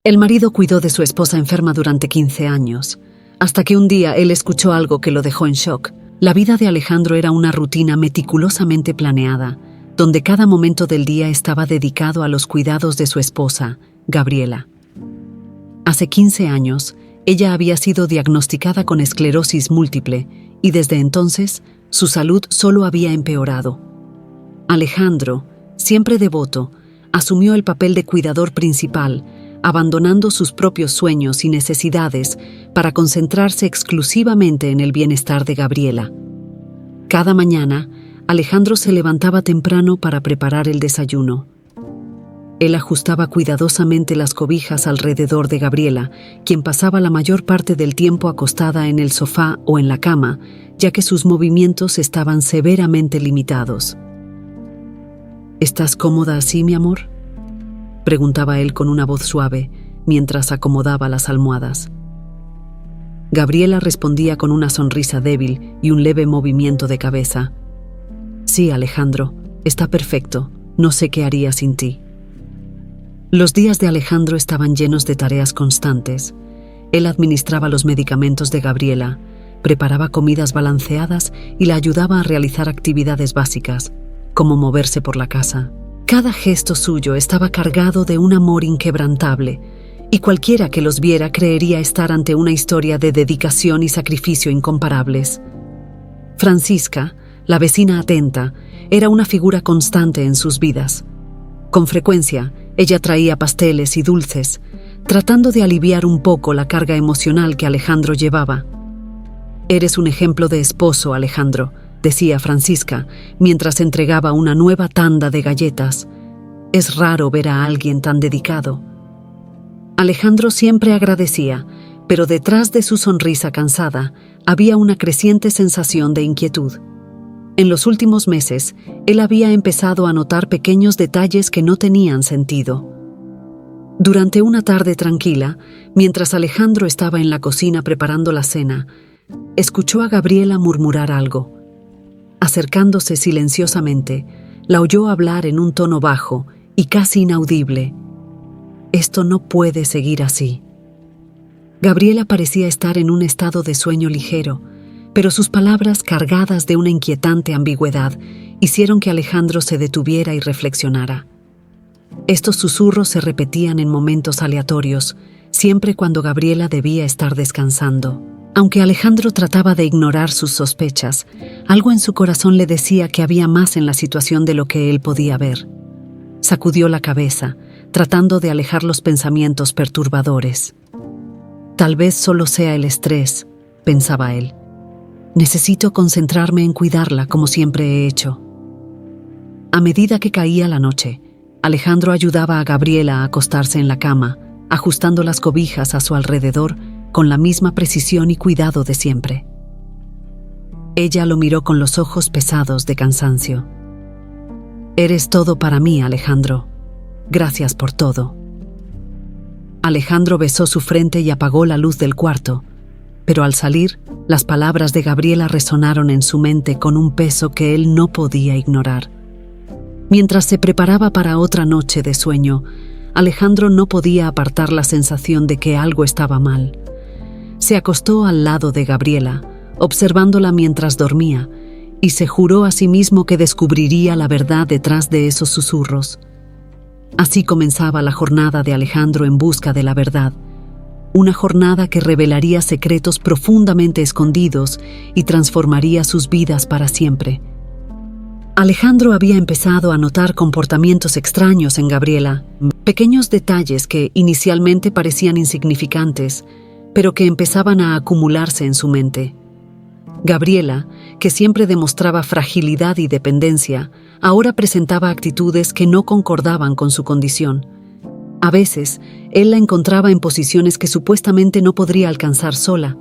El marido cuidó de su esposa enferma durante 15 años, hasta que un día él escuchó algo que lo dejó en shock. La vida de Alejandro era una rutina meticulosamente planeada, donde cada momento del día estaba dedicado a los cuidados de su esposa, Gabriela. Hace 15 años, ella había sido diagnosticada con esclerosis múltiple y desde entonces su salud solo había empeorado. Alejandro, siempre devoto, asumió el papel de cuidador principal, abandonando sus propios sueños y necesidades para concentrarse exclusivamente en el bienestar de Gabriela. Cada mañana, Alejandro se levantaba temprano para preparar el desayuno. Él ajustaba cuidadosamente las cobijas alrededor de Gabriela, quien pasaba la mayor parte del tiempo acostada en el sofá o en la cama, ya que sus movimientos estaban severamente limitados. ¿Estás cómoda así, mi amor?, preguntaba él con una voz suave, mientras acomodaba las almohadas. Gabriela respondía con una sonrisa débil y un leve movimiento de cabeza. Sí, Alejandro, está perfecto, no sé qué haría sin ti. Los días de Alejandro estaban llenos de tareas constantes. Él administraba los medicamentos de Gabriela, preparaba comidas balanceadas y la ayudaba a realizar actividades básicas, como moverse por la casa. Cada gesto suyo estaba cargado de un amor inquebrantable, y cualquiera que los viera creería estar ante una historia de dedicación y sacrificio incomparables. Francisca, la vecina atenta, era una figura constante en sus vidas. Con frecuencia, ella traía pasteles y dulces, tratando de aliviar un poco la carga emocional que Alejandro llevaba. «Eres un ejemplo de esposo, Alejandro», decía Francisca, mientras entregaba una nueva tanda de galletas. «Es raro ver a alguien tan dedicado». Alejandro siempre agradecía, pero detrás de su sonrisa cansada había una creciente sensación de inquietud. En los últimos meses, él había empezado a notar pequeños detalles que no tenían sentido. Durante una tarde tranquila, mientras Alejandro estaba en la cocina preparando la cena, escuchó a Gabriela murmurar algo. Acercándose silenciosamente, la oyó hablar en un tono bajo y casi inaudible. «Esto no puede seguir así». Gabriela parecía estar en un estado de sueño ligero, pero sus palabras, cargadas de una inquietante ambigüedad, hicieron que Alejandro se detuviera y reflexionara. Estos susurros se repetían en momentos aleatorios, siempre cuando Gabriela debía estar descansando. Aunque Alejandro trataba de ignorar sus sospechas, algo en su corazón le decía que había más en la situación de lo que él podía ver. Sacudió la cabeza, tratando de alejar los pensamientos perturbadores. «Tal vez solo sea el estrés», pensaba él. «Necesito concentrarme en cuidarla como siempre he hecho». A medida que caía la noche, Alejandro ayudaba a Gabriela a acostarse en la cama, ajustando las cobijas a su alrededor con la misma precisión y cuidado de siempre. Ella lo miró con los ojos pesados de cansancio. «Eres todo para mí, Alejandro. Gracias por todo». Alejandro besó su frente y apagó la luz del cuarto, pero al salir, las palabras de Gabriela resonaron en su mente con un peso que él no podía ignorar. Mientras se preparaba para otra noche de sueño, Alejandro no podía apartar la sensación de que algo estaba mal. Se acostó al lado de Gabriela, observándola mientras dormía, y se juró a sí mismo que descubriría la verdad detrás de esos susurros. Así comenzaba la jornada de Alejandro en busca de la verdad, una jornada que revelaría secretos profundamente escondidos y transformaría sus vidas para siempre. Alejandro había empezado a notar comportamientos extraños en Gabriela, pequeños detalles que inicialmente parecían insignificantes, pero que empezaban a acumularse en su mente. Gabriela, que siempre demostraba fragilidad y dependencia, ahora presentaba actitudes que no concordaban con su condición. A veces, él la encontraba en posiciones que supuestamente no podría alcanzar sola.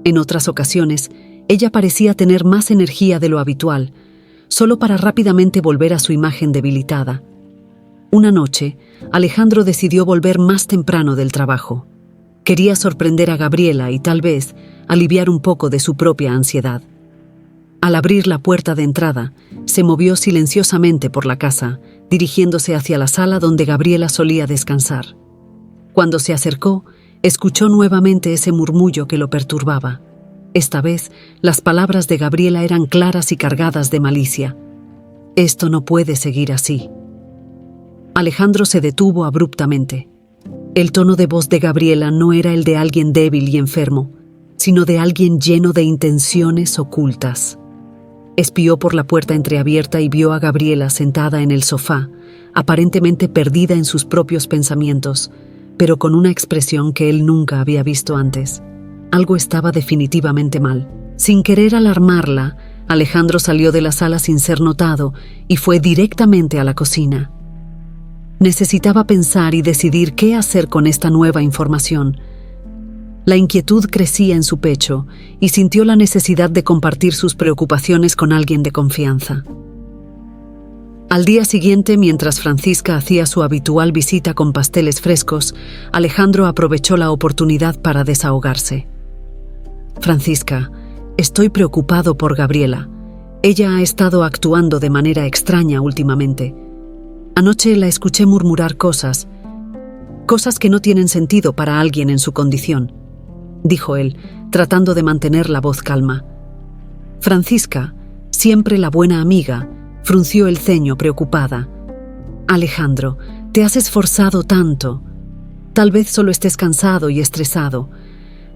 En otras ocasiones, ella parecía tener más energía de lo habitual, solo para rápidamente volver a su imagen debilitada. Una noche, Alejandro decidió volver más temprano del trabajo. Quería sorprender a Gabriela y tal vez aliviar un poco de su propia ansiedad. Al abrir la puerta de entrada, se movió silenciosamente por la casa, dirigiéndose hacia la sala donde Gabriela solía descansar. Cuando se acercó, escuchó nuevamente ese murmullo que lo perturbaba. Esta vez, las palabras de Gabriela eran claras y cargadas de malicia. «Esto no puede seguir así». Alejandro se detuvo abruptamente. El tono de voz de Gabriela no era el de alguien débil y enfermo, sino de alguien lleno de intenciones ocultas. Espió por la puerta entreabierta y vio a Gabriela sentada en el sofá, aparentemente perdida en sus propios pensamientos, pero con una expresión que él nunca había visto antes. Algo estaba definitivamente mal. Sin querer alarmarla, Alejandro salió de la sala sin ser notado y fue directamente a la cocina. Necesitaba pensar y decidir qué hacer con esta nueva información. La inquietud crecía en su pecho y sintió la necesidad de compartir sus preocupaciones con alguien de confianza. Al día siguiente, mientras Francisca hacía su habitual visita con pasteles frescos, Alejandro aprovechó la oportunidad para desahogarse. «Francisca, estoy preocupado por Gabriela. Ella ha estado actuando de manera extraña últimamente. Anoche la escuché murmurar cosas que no tienen sentido para alguien en su condición», dijo él, tratando de mantener la voz calma. Francisca, siempre la buena amiga, frunció el ceño preocupada. «Alejandro, te has esforzado tanto. Tal vez solo estés cansado y estresado.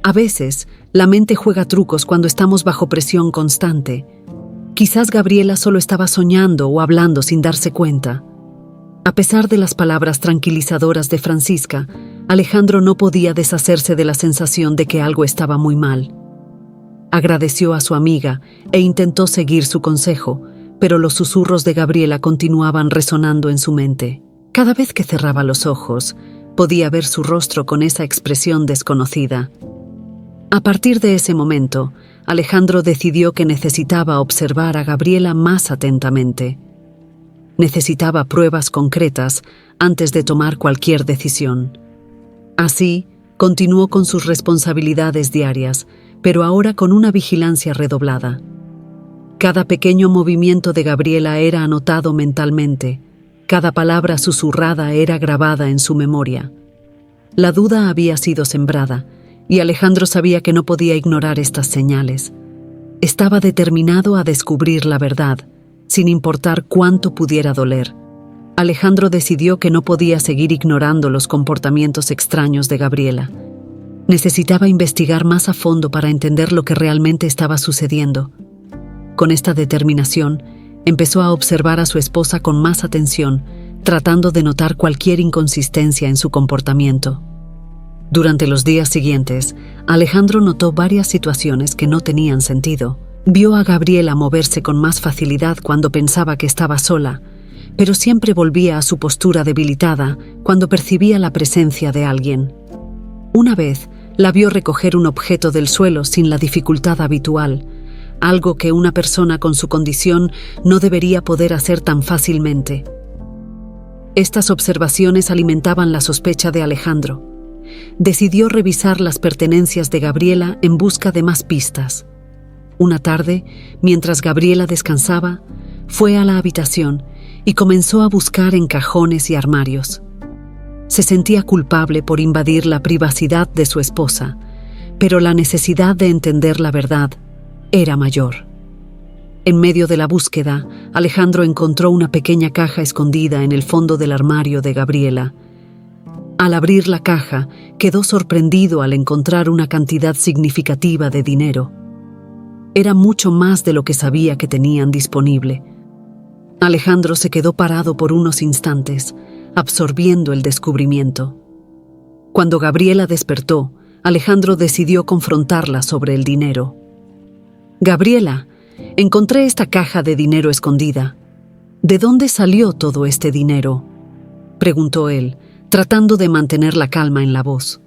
A veces, la mente juega trucos cuando estamos bajo presión constante. Quizás Gabriela solo estaba soñando o hablando sin darse cuenta». A pesar de las palabras tranquilizadoras de Francisca, Alejandro no podía deshacerse de la sensación de que algo estaba muy mal. Agradeció a su amiga e intentó seguir su consejo, pero los susurros de Gabriela continuaban resonando en su mente. Cada vez que cerraba los ojos, podía ver su rostro con esa expresión desconocida. A partir de ese momento, Alejandro decidió que necesitaba observar a Gabriela más atentamente. Necesitaba pruebas concretas antes de tomar cualquier decisión. Así, continuó con sus responsabilidades diarias, pero ahora con una vigilancia redoblada. Cada pequeño movimiento de Gabriela era anotado mentalmente, cada palabra susurrada era grabada en su memoria. La duda había sido sembrada, y Alejandro sabía que no podía ignorar estas señales. Estaba determinado a descubrir la verdad, sin importar cuánto pudiera doler. Alejandro decidió que no podía seguir ignorando los comportamientos extraños de Gabriela. Necesitaba investigar más a fondo para entender lo que realmente estaba sucediendo. Con esta determinación, empezó a observar a su esposa con más atención, tratando de notar cualquier inconsistencia en su comportamiento. Durante los días siguientes, Alejandro notó varias situaciones que no tenían sentido. Vio a Gabriela moverse con más facilidad cuando pensaba que estaba sola, pero siempre volvía a su postura debilitada cuando percibía la presencia de alguien. Una vez, la vio recoger un objeto del suelo sin la dificultad habitual, algo que una persona con su condición no debería poder hacer tan fácilmente. Estas observaciones alimentaban la sospecha de Alejandro. Decidió revisar las pertenencias de Gabriela en busca de más pistas. Una tarde, mientras Gabriela descansaba, fue a la habitación y comenzó a buscar en cajones y armarios. Se sentía culpable por invadir la privacidad de su esposa, pero la necesidad de entender la verdad era mayor. En medio de la búsqueda, Alejandro encontró una pequeña caja escondida en el fondo del armario de Gabriela. Al abrir la caja, quedó sorprendido al encontrar una cantidad significativa de dinero. Era mucho más de lo que sabía que tenían disponible. Alejandro se quedó parado por unos instantes, absorbiendo el descubrimiento. Cuando Gabriela despertó, Alejandro decidió confrontarla sobre el dinero. «Gabriela, encontré esta caja de dinero escondida. ¿De dónde salió todo este dinero?», preguntó él, tratando de mantener la calma en la voz.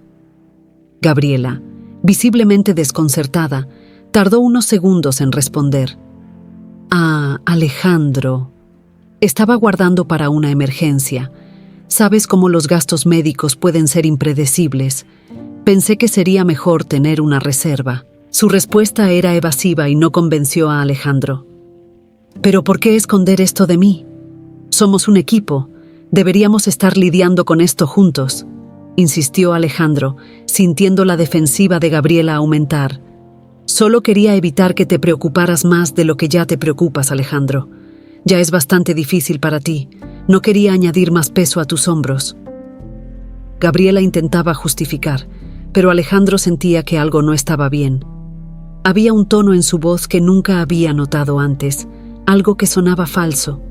Gabriela, visiblemente desconcertada, tardó unos segundos en responder. «Ah, Alejandro, estaba guardando para una emergencia. Sabes cómo los gastos médicos pueden ser impredecibles. Pensé que sería mejor tener una reserva». Su respuesta era evasiva y no convenció a Alejandro. «¿Pero por qué esconder esto de mí? Somos un equipo. Deberíamos estar lidiando con esto juntos», insistió Alejandro, sintiendo la defensiva de Gabriela aumentar. Solo quería evitar que te preocuparas más de lo que ya te preocupas, Alejandro. Ya es bastante difícil para ti. No quería añadir más peso a tus hombros. Gabriela intentaba justificar, pero Alejandro sentía que algo no estaba bien. Había un tono en su voz que nunca había notado antes, algo que sonaba falso.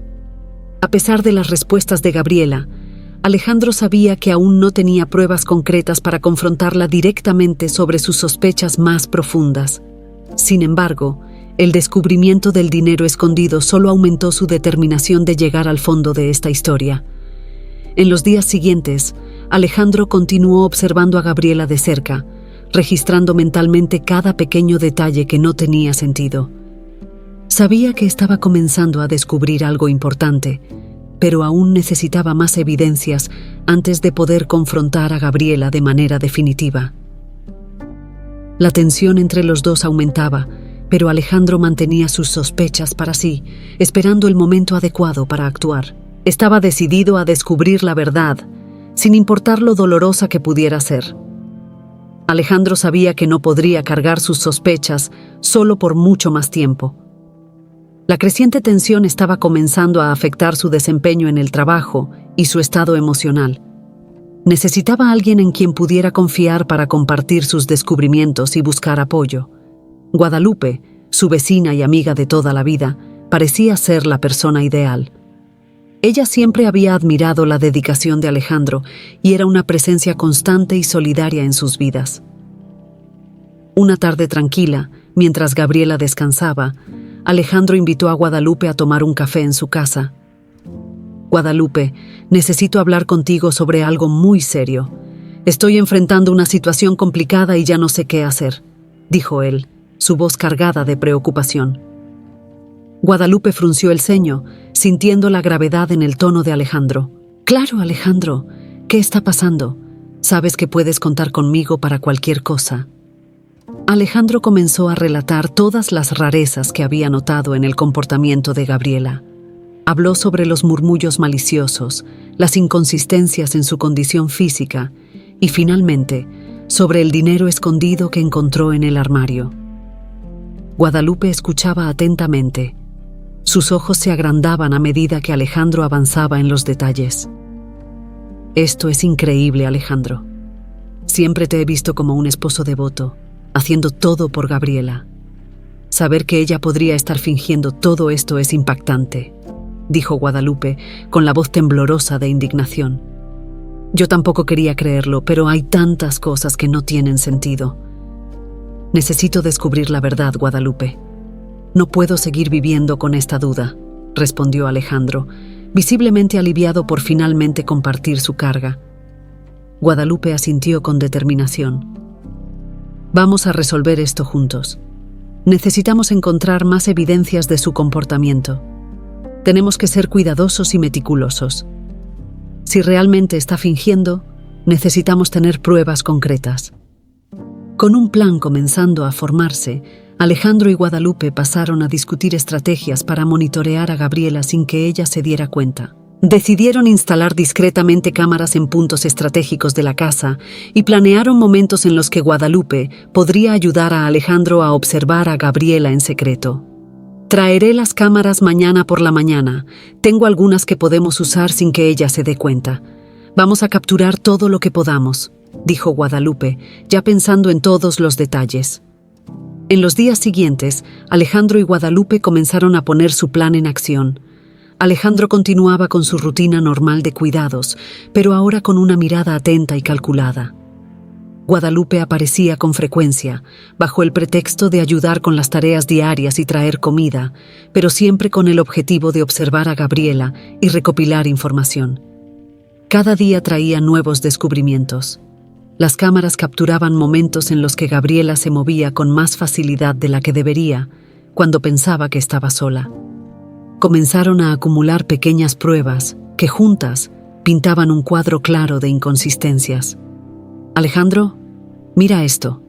A pesar de las respuestas de Gabriela, Alejandro sabía que aún no tenía pruebas concretas para confrontarla directamente sobre sus sospechas más profundas. Sin embargo, el descubrimiento del dinero escondido solo aumentó su determinación de llegar al fondo de esta historia. En los días siguientes, Alejandro continuó observando a Gabriela de cerca, registrando mentalmente cada pequeño detalle que no tenía sentido. Sabía que estaba comenzando a descubrir algo importante, pero aún necesitaba más evidencias antes de poder confrontar a Gabriela de manera definitiva. La tensión entre los dos aumentaba, pero Alejandro mantenía sus sospechas para sí, esperando el momento adecuado para actuar. Estaba decidido a descubrir la verdad, sin importar lo dolorosa que pudiera ser. Alejandro sabía que no podría cargar sus sospechas solo por mucho más tiempo. La creciente tensión estaba comenzando a afectar su desempeño en el trabajo y su estado emocional. Necesitaba a alguien en quien pudiera confiar para compartir sus descubrimientos y buscar apoyo. Guadalupe, su vecina y amiga de toda la vida, parecía ser la persona ideal. Ella siempre había admirado la dedicación de Alejandro y era una presencia constante y solidaria en sus vidas. Una tarde tranquila, mientras Gabriela descansaba, Alejandro invitó a Guadalupe a tomar un café en su casa. Guadalupe, necesito hablar contigo sobre algo muy serio. Estoy enfrentando una situación complicada y ya no sé qué hacer, dijo él, su voz cargada de preocupación. Guadalupe frunció el ceño, sintiendo la gravedad en el tono de Alejandro. Claro, Alejandro, ¿qué está pasando? Sabes que puedes contar conmigo para cualquier cosa. Alejandro comenzó a relatar todas las rarezas que había notado en el comportamiento de Gabriela. Habló sobre los murmullos maliciosos, las inconsistencias en su condición física y, finalmente, sobre el dinero escondido que encontró en el armario. Guadalupe escuchaba atentamente. Sus ojos se agrandaban a medida que Alejandro avanzaba en los detalles. Esto es increíble, Alejandro. Siempre te he visto como un esposo devoto, haciendo todo por Gabriela. Saber que ella podría estar fingiendo todo esto es impactante, dijo Guadalupe, con la voz temblorosa de indignación. Yo tampoco quería creerlo, pero hay tantas cosas que no tienen sentido. Necesito descubrir la verdad, Guadalupe. No puedo seguir viviendo con esta duda, respondió Alejandro, visiblemente aliviado por finalmente compartir su carga. Guadalupe asintió con determinación. Vamos a resolver esto juntos. Necesitamos encontrar más evidencias de su comportamiento. Tenemos que ser cuidadosos y meticulosos. Si realmente está fingiendo, necesitamos tener pruebas concretas. Con un plan comenzando a formarse, Alejandro y Guadalupe pasaron a discutir estrategias para monitorear a Gabriela sin que ella se diera cuenta. Decidieron instalar discretamente cámaras en puntos estratégicos de la casa y planearon momentos en los que Guadalupe podría ayudar a Alejandro a observar a Gabriela en secreto. Traeré las cámaras mañana por la mañana. Tengo algunas que podemos usar sin que ella se dé cuenta. Vamos a capturar todo lo que podamos, dijo Guadalupe, ya pensando en todos los detalles. En los días siguientes, Alejandro y Guadalupe comenzaron a poner su plan en acción. Alejandro continuaba con su rutina normal de cuidados, pero ahora con una mirada atenta y calculada. Guadalupe aparecía con frecuencia, bajo el pretexto de ayudar con las tareas diarias y traer comida, pero siempre con el objetivo de observar a Gabriela y recopilar información. Cada día traía nuevos descubrimientos. Las cámaras capturaban momentos en los que Gabriela se movía con más facilidad de la que debería, cuando pensaba que estaba sola. Comenzaron a acumular pequeñas pruebas que juntas pintaban un cuadro claro de inconsistencias. Alejandro, mira esto.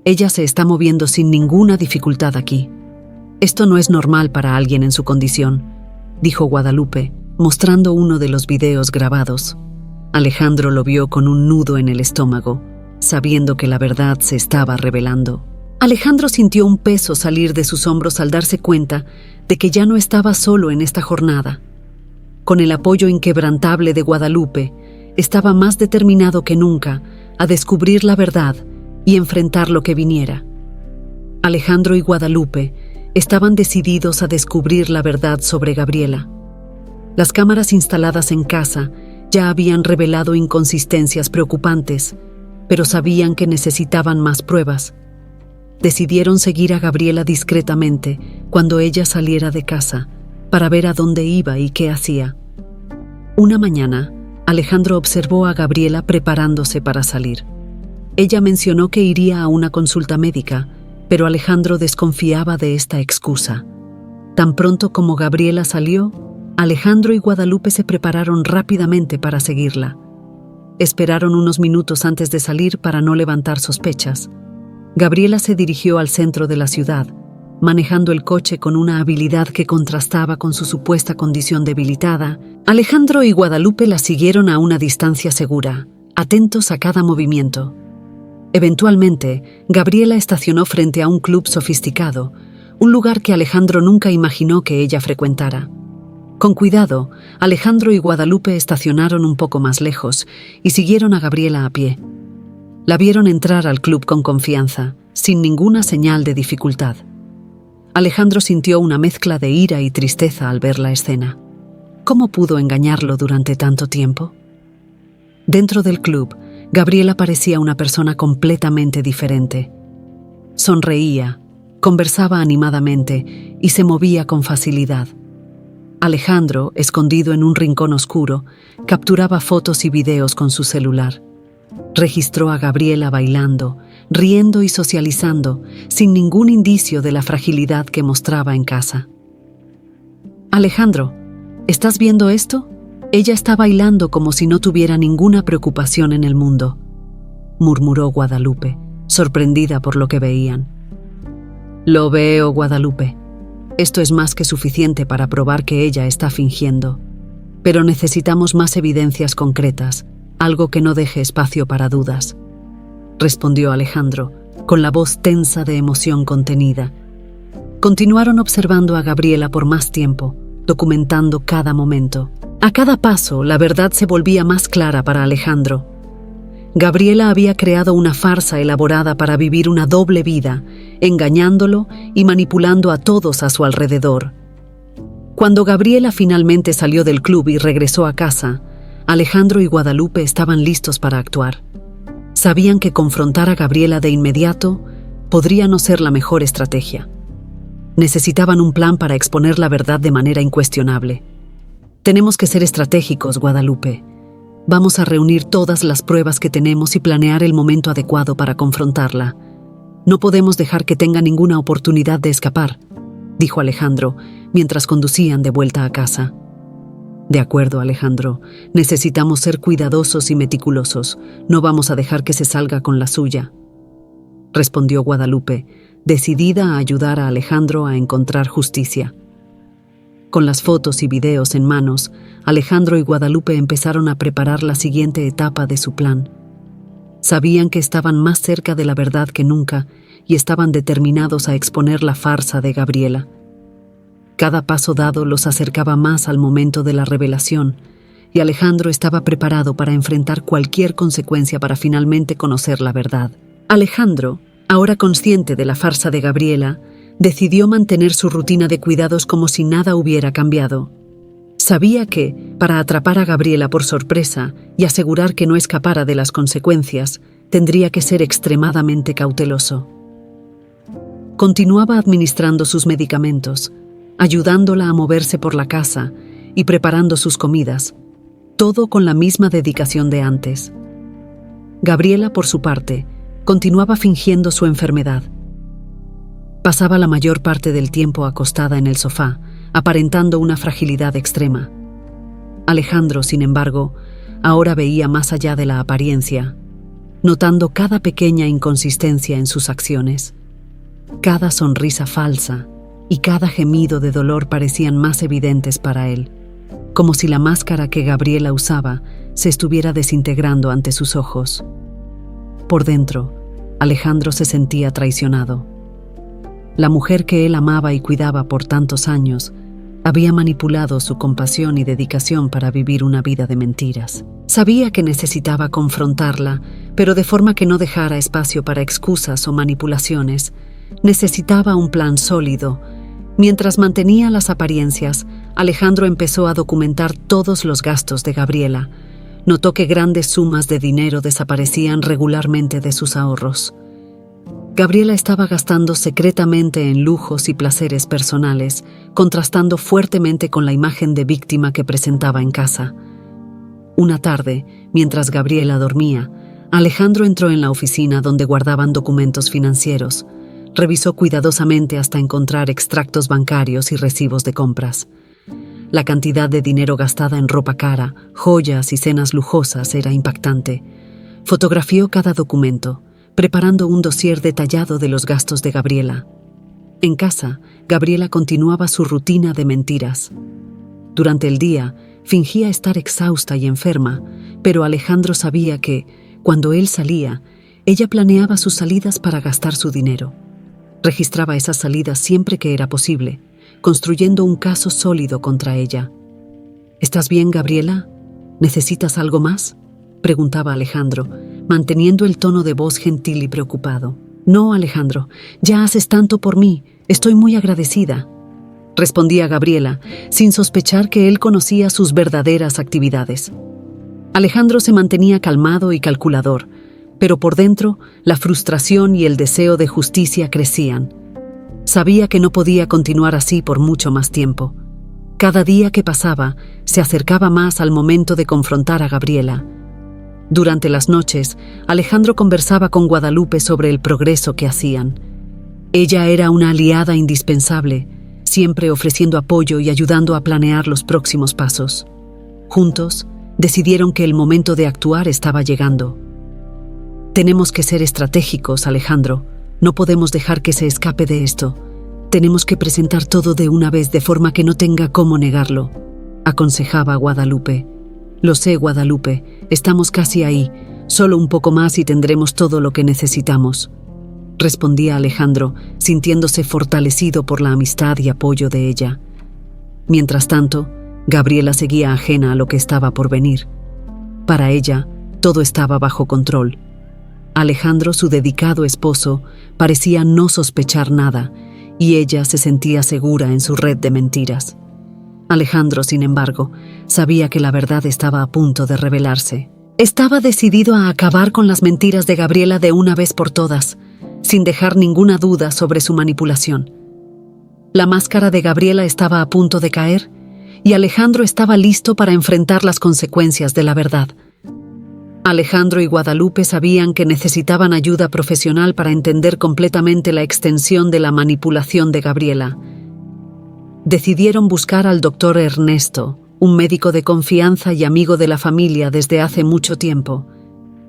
Ella se está moviendo sin ninguna dificultad aquí. Esto no es normal para alguien en su condición, dijo Guadalupe, mostrando uno de los videos grabados. Alejandro lo vio con un nudo en el estómago, sabiendo que la verdad se estaba revelando. Alejandro sintió un peso salir de sus hombros al darse cuenta de que ya no estaba solo en esta jornada. Con el apoyo inquebrantable de Guadalupe, estaba más determinado que nunca a descubrir la verdad y enfrentar lo que viniera. Alejandro y Guadalupe estaban decididos a descubrir la verdad sobre Gabriela. Las cámaras instaladas en casa ya habían revelado inconsistencias preocupantes, pero sabían que necesitaban más pruebas. Decidieron seguir a Gabriela discretamente cuando ella saliera de casa, para ver a dónde iba y qué hacía. Una mañana, Alejandro observó a Gabriela preparándose para salir. Ella mencionó que iría a una consulta médica, pero Alejandro desconfiaba de esta excusa. Tan pronto como Gabriela salió, Alejandro y Guadalupe se prepararon rápidamente para seguirla. Esperaron unos minutos antes de salir para no levantar sospechas. Gabriela se dirigió al centro de la ciudad, manejando el coche con una habilidad que contrastaba con su supuesta condición debilitada. Alejandro y Guadalupe la siguieron a una distancia segura, atentos a cada movimiento. Eventualmente, Gabriela estacionó frente a un club sofisticado, un lugar que Alejandro nunca imaginó que ella frecuentara. Con cuidado, Alejandro y Guadalupe estacionaron un poco más lejos y siguieron a Gabriela a pie. La vieron entrar al club con confianza, sin ninguna señal de dificultad. Alejandro sintió una mezcla de ira y tristeza al ver la escena. ¿Cómo pudo engañarlo durante tanto tiempo? Dentro del club, Gabriela parecía una persona completamente diferente. Sonreía, conversaba animadamente y se movía con facilidad. Alejandro, escondido en un rincón oscuro, capturaba fotos y videos con su celular. Registró a Gabriela bailando, riendo y socializando, sin ningún indicio de la fragilidad que mostraba en casa. «Alejandro, ¿estás viendo esto? Ella está bailando como si no tuviera ninguna preocupación en el mundo», murmuró Guadalupe, sorprendida por lo que veían. «Lo veo, Guadalupe. Esto es más que suficiente para probar que ella está fingiendo. Pero necesitamos más evidencias concretas, algo que no deje espacio para dudas», respondió Alejandro, con la voz tensa de emoción contenida. Continuaron observando a Gabriela por más tiempo, documentando cada momento. A cada paso, la verdad se volvía más clara para Alejandro. Gabriela había creado una farsa elaborada para vivir una doble vida, engañándolo y manipulando a todos a su alrededor. Cuando Gabriela finalmente salió del club y regresó a casa, Alejandro y Guadalupe estaban listos para actuar. Sabían que confrontar a Gabriela de inmediato podría no ser la mejor estrategia. Necesitaban un plan para exponer la verdad de manera incuestionable. «Tenemos que ser estratégicos, Guadalupe. Vamos a reunir todas las pruebas que tenemos y planear el momento adecuado para confrontarla. No podemos dejar que tenga ninguna oportunidad de escapar», dijo Alejandro, mientras conducían de vuelta a casa. «De acuerdo, Alejandro. Necesitamos ser cuidadosos y meticulosos. No vamos a dejar que se salga con la suya», respondió Guadalupe, decidida a ayudar a Alejandro a encontrar justicia. Con las fotos y videos en manos, Alejandro y Guadalupe empezaron a preparar la siguiente etapa de su plan. Sabían que estaban más cerca de la verdad que nunca y estaban determinados a exponer la farsa de Gabriela. Cada paso dado los acercaba más al momento de la revelación, y Alejandro estaba preparado para enfrentar cualquier consecuencia para finalmente conocer la verdad. Alejandro, ahora consciente de la farsa de Gabriela, decidió mantener su rutina de cuidados como si nada hubiera cambiado. Sabía que, para atrapar a Gabriela por sorpresa y asegurar que no escapara de las consecuencias, tendría que ser extremadamente cauteloso. Continuaba administrando sus medicamentos, ayudándola a moverse por la casa y preparando sus comidas, todo con la misma dedicación de antes. Gabriela, por su parte, continuaba fingiendo su enfermedad. Pasaba la mayor parte del tiempo acostada en el sofá, aparentando una fragilidad extrema. Alejandro, sin embargo, ahora veía más allá de la apariencia, notando cada pequeña inconsistencia en sus acciones. Cada sonrisa falsa y cada gemido de dolor parecían más evidentes para él, como si la máscara que Gabriela usaba se estuviera desintegrando ante sus ojos. Por dentro, Alejandro se sentía traicionado. La mujer que él amaba y cuidaba por tantos años había manipulado su compasión y dedicación para vivir una vida de mentiras. Sabía que necesitaba confrontarla, pero de forma que no dejara espacio para excusas o manipulaciones. Necesitaba un plan sólido. Mientras mantenía las apariencias, Alejandro empezó a documentar todos los gastos de Gabriela. Notó que grandes sumas de dinero desaparecían regularmente de sus ahorros. Gabriela estaba gastando secretamente en lujos y placeres personales, contrastando fuertemente con la imagen de víctima que presentaba en casa. Una tarde, mientras Gabriela dormía, Alejandro entró en la oficina donde guardaban documentos financieros. Revisó cuidadosamente hasta encontrar extractos bancarios y recibos de compras. La cantidad de dinero gastada en ropa cara, joyas y cenas lujosas era impactante. Fotografió cada documento, preparando un dossier detallado de los gastos de Gabriela. En casa, Gabriela continuaba su rutina de mentiras. Durante el día, fingía estar exhausta y enferma, pero Alejandro sabía que, cuando él salía, ella planeaba sus salidas para gastar su dinero. Registraba esas salidas siempre que era posible, construyendo un caso sólido contra ella. ¿Estás bien, Gabriela? ¿Necesitas algo más?, preguntaba Alejandro, manteniendo el tono de voz gentil y preocupado. No, Alejandro, ya haces tanto por mí, estoy muy agradecida, respondía Gabriela, sin sospechar que él conocía sus verdaderas actividades. Alejandro se mantenía calmado y calculador, pero por dentro la frustración y el deseo de justicia crecían. Sabía que no podía continuar así por mucho más tiempo. Cada día que pasaba se acercaba más al momento de confrontar a Gabriela. Durante las noches, Alejandro conversaba con Guadalupe sobre el progreso que hacían. Ella era una aliada indispensable, siempre ofreciendo apoyo y ayudando a planear los próximos pasos. Juntos, decidieron que el momento de actuar estaba llegando. Tenemos que ser estratégicos, Alejandro. No podemos dejar que se escape de esto. Tenemos que presentar todo de una vez de forma que no tenga cómo negarlo, aconsejaba Guadalupe. Lo sé, Guadalupe, estamos casi ahí. Solo un poco más y tendremos todo lo que necesitamos, respondía Alejandro, sintiéndose fortalecido por la amistad y apoyo de ella. Mientras tanto, Gabriela seguía ajena a lo que estaba por venir. Para ella, todo estaba bajo control. Alejandro, su dedicado esposo, parecía no sospechar nada, y ella se sentía segura en su red de mentiras. Alejandro, sin embargo, sabía que la verdad estaba a punto de revelarse. Estaba decidido a acabar con las mentiras de Gabriela de una vez por todas, sin dejar ninguna duda sobre su manipulación. La máscara de Gabriela estaba a punto de caer, y Alejandro estaba listo para enfrentar las consecuencias de la verdad. Alejandro y Guadalupe sabían que necesitaban ayuda profesional para entender completamente la extensión de la manipulación de Gabriela. Decidieron buscar al doctor Ernesto, un médico de confianza y amigo de la familia desde hace mucho tiempo.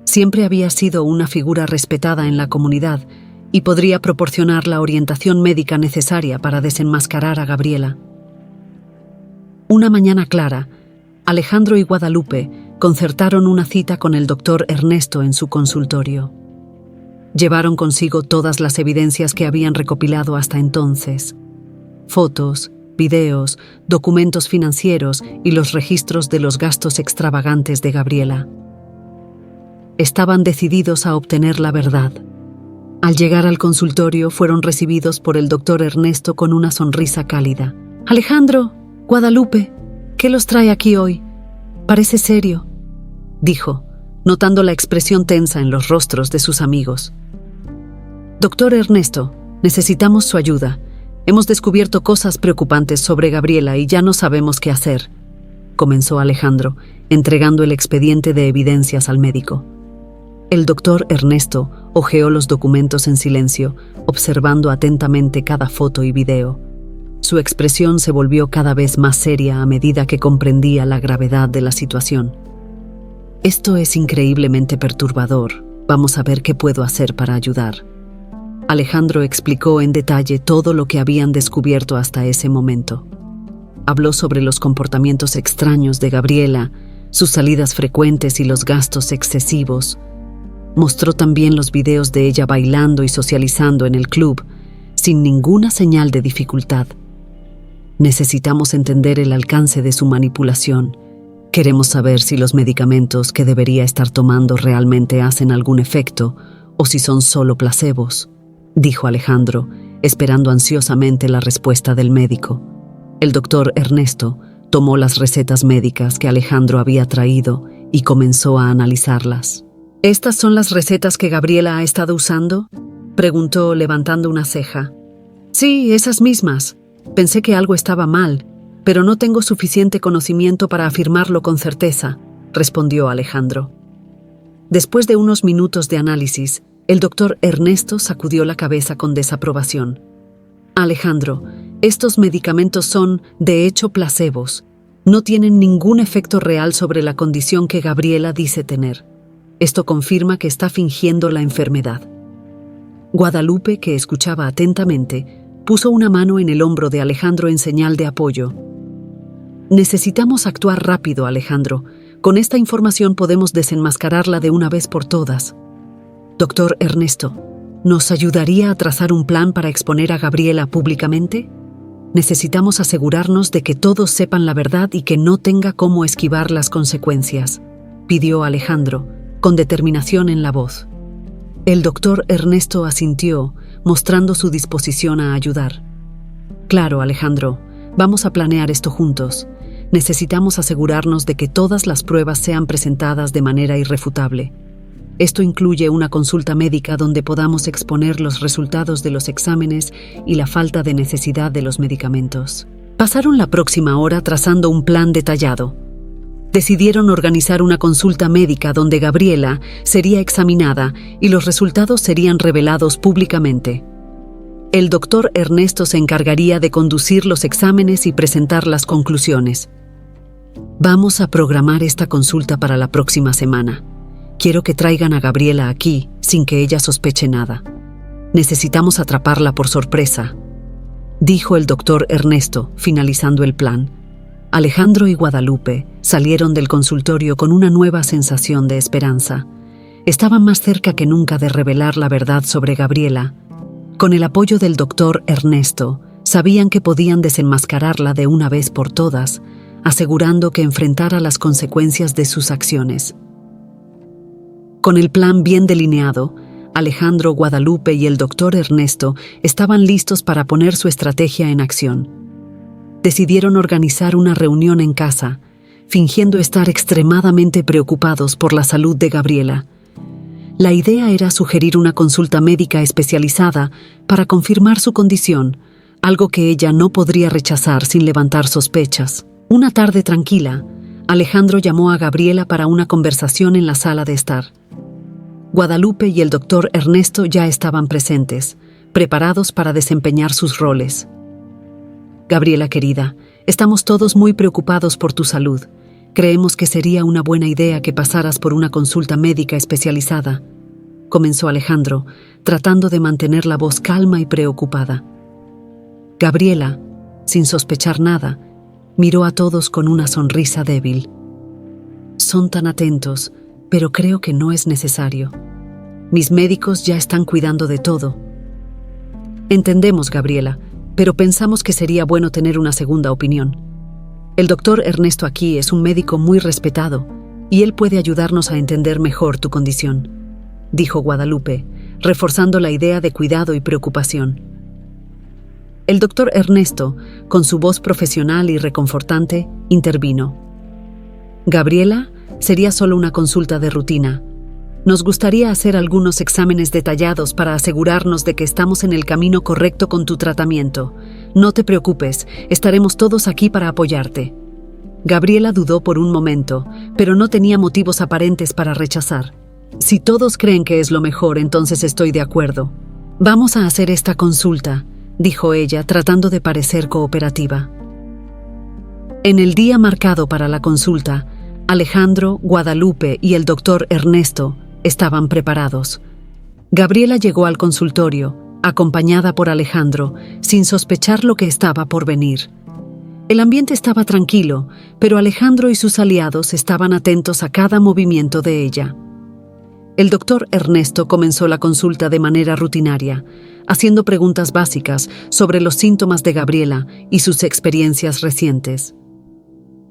Siempre había sido una figura respetada en la comunidad y podría proporcionar la orientación médica necesaria para desenmascarar a Gabriela. Una mañana clara, Alejandro y Guadalupe concertaron una cita con el doctor Ernesto en su consultorio. Llevaron consigo todas las evidencias que habían recopilado hasta entonces: fotos, videos, documentos financieros y los registros de los gastos extravagantes de Gabriela. Estaban decididos a obtener la verdad. Al llegar al consultorio, fueron recibidos por el doctor Ernesto con una sonrisa cálida. «Alejandro, Guadalupe, ¿qué los trae aquí hoy? Parece serio», dijo, notando la expresión tensa en los rostros de sus amigos. «Doctor Ernesto, necesitamos su ayuda. Hemos descubierto cosas preocupantes sobre Gabriela y ya no sabemos qué hacer», comenzó Alejandro, entregando el expediente de evidencias al médico. El doctor Ernesto hojeó los documentos en silencio, observando atentamente cada foto y video. Su expresión se volvió cada vez más seria a medida que comprendía la gravedad de la situación. «Esto es increíblemente perturbador. Vamos a ver qué puedo hacer para ayudar». Alejandro explicó en detalle todo lo que habían descubierto hasta ese momento. Habló sobre los comportamientos extraños de Gabriela, sus salidas frecuentes y los gastos excesivos. Mostró también los videos de ella bailando y socializando en el club, sin ninguna señal de dificultad. Necesitamos entender el alcance de su manipulación. Queremos saber si los medicamentos que debería estar tomando realmente hacen algún efecto o si son solo placebos, dijo Alejandro, esperando ansiosamente la respuesta del médico. El doctor Ernesto tomó las recetas médicas que Alejandro había traído y comenzó a analizarlas. ¿Estas son las recetas que Gabriela ha estado usando?, preguntó levantando una ceja. Sí, esas mismas. Pensé que algo estaba mal, pero no tengo suficiente conocimiento para afirmarlo con certeza, respondió Alejandro. Después de unos minutos de análisis, el doctor Ernesto sacudió la cabeza con desaprobación. Alejandro, estos medicamentos son, de hecho, placebos. No tienen ningún efecto real sobre la condición que Gabriela dice tener. Esto confirma que está fingiendo la enfermedad. Guadalupe, que escuchaba atentamente, puso una mano en el hombro de Alejandro en señal de apoyo. Necesitamos actuar rápido, Alejandro. Con esta información podemos desenmascararla de una vez por todas. Doctor Ernesto, ¿nos ayudaría a trazar un plan para exponer a Gabriela públicamente? Necesitamos asegurarnos de que todos sepan la verdad y que no tenga cómo esquivar las consecuencias, pidió Alejandro, con determinación en la voz. El doctor Ernesto asintió, mostrando su disposición a ayudar. Claro, Alejandro, vamos a planear esto juntos. Necesitamos asegurarnos de que todas las pruebas sean presentadas de manera irrefutable. Esto incluye una consulta médica donde podamos exponer los resultados de los exámenes y la falta de necesidad de los medicamentos. Pasaron la próxima hora trazando un plan detallado. Decidieron organizar una consulta médica donde Gabriela sería examinada y los resultados serían revelados públicamente. El doctor Ernesto se encargaría de conducir los exámenes y presentar las conclusiones. Vamos a programar esta consulta para la próxima semana. Quiero que traigan a Gabriela aquí sin que ella sospeche nada. Necesitamos atraparla por sorpresa, dijo el doctor Ernesto, finalizando el plan. Alejandro y Guadalupe salieron del consultorio con una nueva sensación de esperanza. Estaban más cerca que nunca de revelar la verdad sobre Gabriela. Con el apoyo del doctor Ernesto, sabían que podían desenmascararla de una vez por todas, asegurando que enfrentara las consecuencias de sus acciones. Con el plan bien delineado, Alejandro, Guadalupe y el doctor Ernesto estaban listos para poner su estrategia en acción. Decidieron organizar una reunión en casa, fingiendo estar extremadamente preocupados por la salud de Gabriela. La idea era sugerir una consulta médica especializada para confirmar su condición, algo que ella no podría rechazar sin levantar sospechas. Una tarde tranquila, Alejandro llamó a Gabriela para una conversación en la sala de estar. Guadalupe y el doctor Ernesto ya estaban presentes, preparados para desempeñar sus roles. Gabriela querida, estamos todos muy preocupados por tu salud. Creemos que sería una buena idea que pasaras por una consulta médica especializada, comenzó Alejandro, tratando de mantener la voz calma y preocupada. Gabriela, sin sospechar nada, miró a todos con una sonrisa débil. Son tan atentos, pero creo que no es necesario. Mis médicos ya están cuidando de todo. Entendemos, Gabriela, pero pensamos que sería bueno tener una segunda opinión. El doctor Ernesto aquí es un médico muy respetado y él puede ayudarnos a entender mejor tu condición, dijo Guadalupe, reforzando la idea de cuidado y preocupación. El doctor Ernesto, con su voz profesional y reconfortante, intervino. Gabriela, sería solo una consulta de rutina. Nos gustaría hacer algunos exámenes detallados para asegurarnos de que estamos en el camino correcto con tu tratamiento. No te preocupes, estaremos todos aquí para apoyarte. Gabriela dudó por un momento, pero no tenía motivos aparentes para rechazar. Si todos creen que es lo mejor, entonces estoy de acuerdo. Vamos a hacer esta consulta, dijo ella, tratando de parecer cooperativa. En el día marcado para la consulta, Alejandro, Guadalupe y el doctor Ernesto estaban preparados. Gabriela llegó al consultorio, acompañada por Alejandro, sin sospechar lo que estaba por venir. El ambiente estaba tranquilo, pero Alejandro y sus aliados estaban atentos a cada movimiento de ella. El doctor Ernesto comenzó la consulta de manera rutinaria, haciendo preguntas básicas sobre los síntomas de Gabriela y sus experiencias recientes.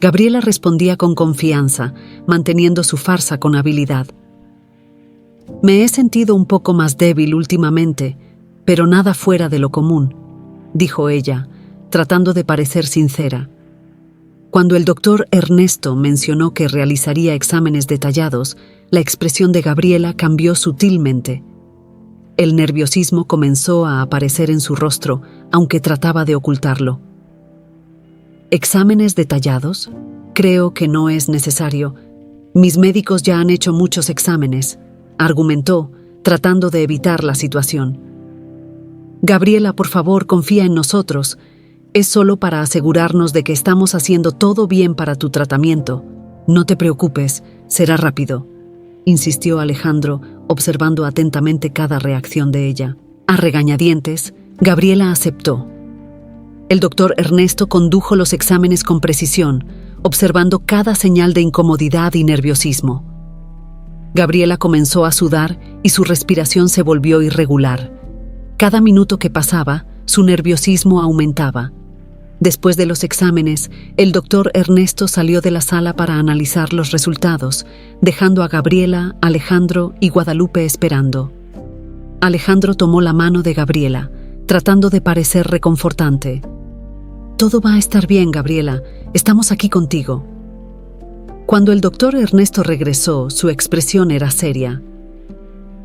Gabriela respondía con confianza, manteniendo su farsa con habilidad. «Me he sentido un poco más débil últimamente, pero nada fuera de lo común», dijo ella, tratando de parecer sincera. Cuando el doctor Ernesto mencionó que realizaría exámenes detallados, la expresión de Gabriela cambió sutilmente. El nerviosismo comenzó a aparecer en su rostro, aunque trataba de ocultarlo. ¿Exámenes detallados? Creo que no es necesario. Mis médicos ya han hecho muchos exámenes, argumentó, tratando de evitar la situación. Gabriela, por favor, confía en nosotros. Es solo para asegurarnos de que estamos haciendo todo bien para tu tratamiento. No te preocupes, será rápido, insistió Alejandro, observando atentamente cada reacción de ella. A regañadientes, Gabriela aceptó. El doctor Ernesto condujo los exámenes con precisión, observando cada señal de incomodidad y nerviosismo. Gabriela comenzó a sudar y su respiración se volvió irregular. Cada minuto que pasaba, su nerviosismo aumentaba. Después de los exámenes, el doctor Ernesto salió de la sala para analizar los resultados, dejando a Gabriela, Alejandro y Guadalupe esperando. Alejandro tomó la mano de Gabriela, tratando de parecer reconfortante. «Todo va a estar bien, Gabriela. Estamos aquí contigo». Cuando el doctor Ernesto regresó, su expresión era seria.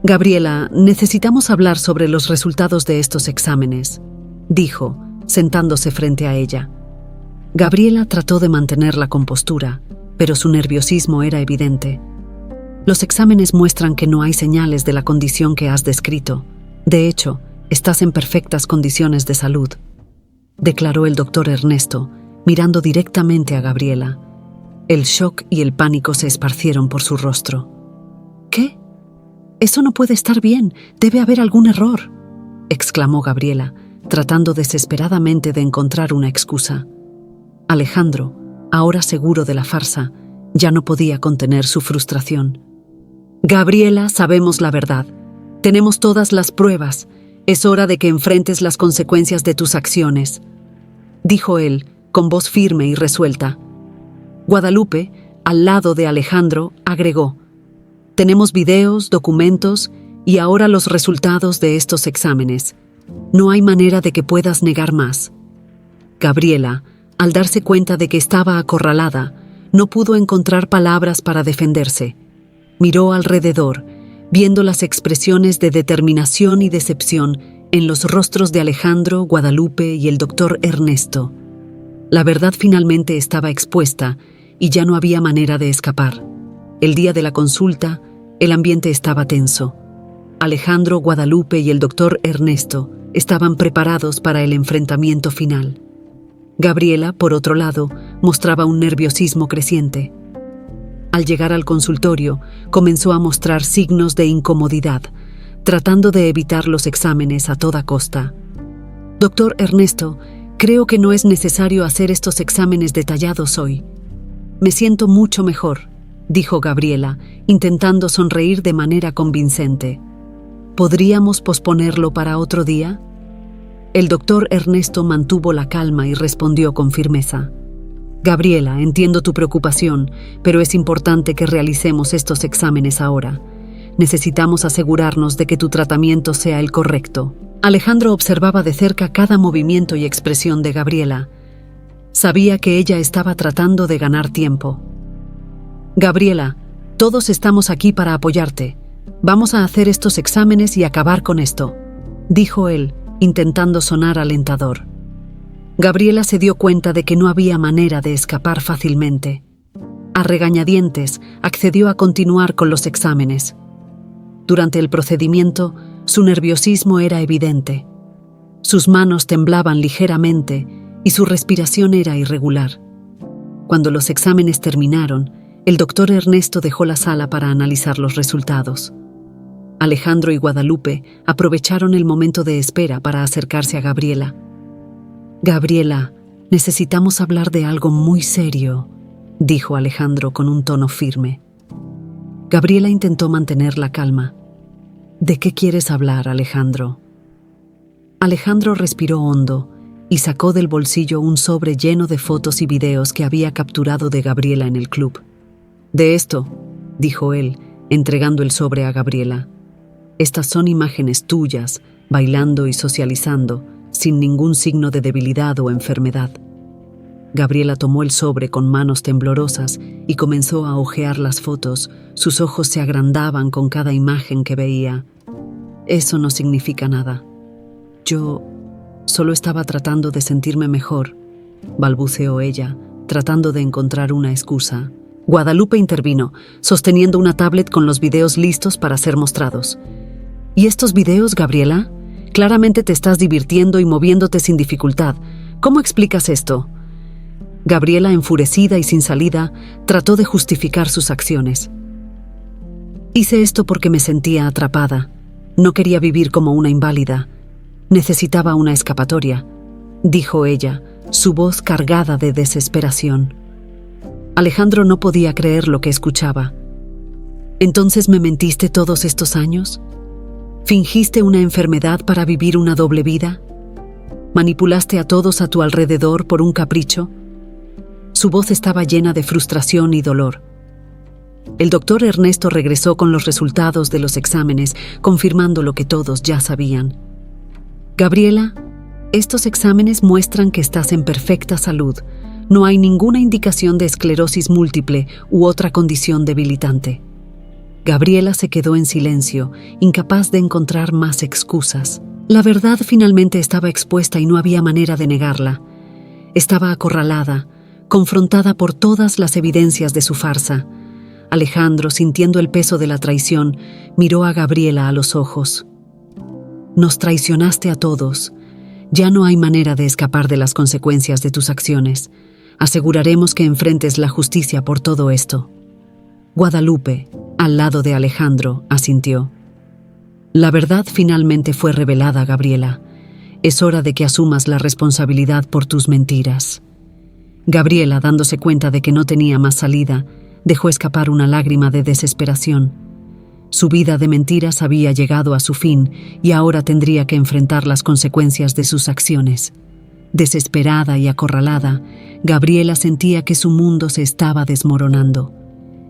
«Gabriela, necesitamos hablar sobre los resultados de estos exámenes», dijo, sentándose frente a ella. Gabriela trató de mantener la compostura, pero su nerviosismo era evidente. «Los exámenes muestran que no hay señales de la condición que has descrito. De hecho, estás en perfectas condiciones de salud», declaró el doctor Ernesto, mirando directamente a Gabriela. El shock y el pánico se esparcieron por su rostro. «¿Qué? Eso no puede estar bien. Debe haber algún error», exclamó Gabriela, tratando desesperadamente de encontrar una excusa. Alejandro, ahora seguro de la farsa, ya no podía contener su frustración. «Gabriela, sabemos la verdad. Tenemos todas las pruebas. Es hora de que enfrentes las consecuencias de tus acciones», dijo él, con voz firme y resuelta. Guadalupe, al lado de Alejandro, agregó: «Tenemos videos, documentos y ahora los resultados de estos exámenes. No hay manera de que puedas negar más». Gabriela, al darse cuenta de que estaba acorralada, no pudo encontrar palabras para defenderse. Miró alrededor, viendo las expresiones de determinación y decepción en los rostros de Alejandro, Guadalupe y el doctor Ernesto. La verdad finalmente estaba expuesta y ya no había manera de escapar. El día de la consulta, el ambiente estaba tenso. Alejandro, Guadalupe y el doctor Ernesto estaban preparados para el enfrentamiento final. Gabriela, por otro lado, mostraba un nerviosismo creciente. Al llegar al consultorio, comenzó a mostrar signos de incomodidad, tratando de evitar los exámenes a toda costa. «Doctor Ernesto, creo que no es necesario hacer estos exámenes detallados hoy. Me siento mucho mejor», dijo Gabriela, intentando sonreír de manera convincente. «¿Podríamos posponerlo para otro día?». El doctor Ernesto mantuvo la calma y respondió con firmeza: «Gabriela, entiendo tu preocupación, pero es importante que realicemos estos exámenes ahora. Necesitamos asegurarnos de que tu tratamiento sea el correcto». Alejandro observaba de cerca cada movimiento y expresión de Gabriela. Sabía que ella estaba tratando de ganar tiempo. «Gabriela, todos estamos aquí para apoyarte. Vamos a hacer estos exámenes y acabar con esto», dijo él, intentando sonar alentador. Gabriela se dio cuenta de que no había manera de escapar fácilmente. A regañadientes, accedió a continuar con los exámenes. Durante el procedimiento, su nerviosismo era evidente. Sus manos temblaban ligeramente y su respiración era irregular. Cuando los exámenes terminaron, el doctor Ernesto dejó la sala para analizar los resultados. Alejandro y Guadalupe aprovecharon el momento de espera para acercarse a Gabriela. «Gabriela, Necesitamos hablar de algo muy serio, dijo Alejandro con un tono firme. Gabriela intentó mantener la calma. ¿De qué quieres hablar, Alejandro? Alejandro respiró hondo y sacó del bolsillo un sobre lleno de fotos y videos que había capturado de Gabriela en el club. De esto, dijo él, entregando el sobre a Gabriela. Estas son imágenes tuyas, bailando y socializando, sin ningún signo de debilidad o enfermedad. Gabriela tomó el sobre con manos temblorosas y comenzó a hojear las fotos. Sus ojos se agrandaban con cada imagen que veía. Eso no significa nada. Yo solo estaba tratando de sentirme mejor, balbuceó ella, tratando de encontrar una excusa. Guadalupe intervino, sosteniendo una tablet con los videos listos para ser mostrados. ¿Y estos videos, Gabriela? Claramente te estás divirtiendo y moviéndote sin dificultad. ¿Cómo explicas esto? Gabriela, enfurecida y sin salida, trató de justificar sus acciones. Hice esto porque me sentía atrapada. No quería vivir como una inválida. Necesitaba una escapatoria, dijo ella, su voz cargada de desesperación. Alejandro no podía creer lo que escuchaba. ¿Entonces me mentiste todos estos años? ¿Fingiste una enfermedad para vivir una doble vida? ¿Manipulaste a todos a tu alrededor por un capricho? Su voz estaba llena de frustración y dolor. El doctor Ernesto regresó con los resultados de los exámenes, confirmando lo que todos ya sabían. Gabriela, estos exámenes muestran que estás en perfecta salud. No hay ninguna indicación de esclerosis múltiple u otra condición debilitante. Gabriela se quedó en silencio, incapaz de encontrar más excusas. La verdad finalmente estaba expuesta y no había manera de negarla. Estaba acorralada, confrontada por todas las evidencias de su farsa. Alejandro, sintiendo el peso de la traición, miró a Gabriela a los ojos. Nos traicionaste a todos. Ya no hay manera de escapar de las consecuencias de tus acciones. Aseguraremos que enfrentes la justicia por todo esto. Guadalupe, al lado de Alejandro, asintió. La verdad finalmente fue revelada, Gabriela. Es hora de que asumas la responsabilidad por tus mentiras. Gabriela, dándose cuenta de que no tenía más salida, dejó escapar una lágrima de desesperación. Su vida de mentiras había llegado a su fin y ahora tendría que enfrentar las consecuencias de sus acciones. Desesperada y acorralada, Gabriela sentía que su mundo se estaba desmoronando.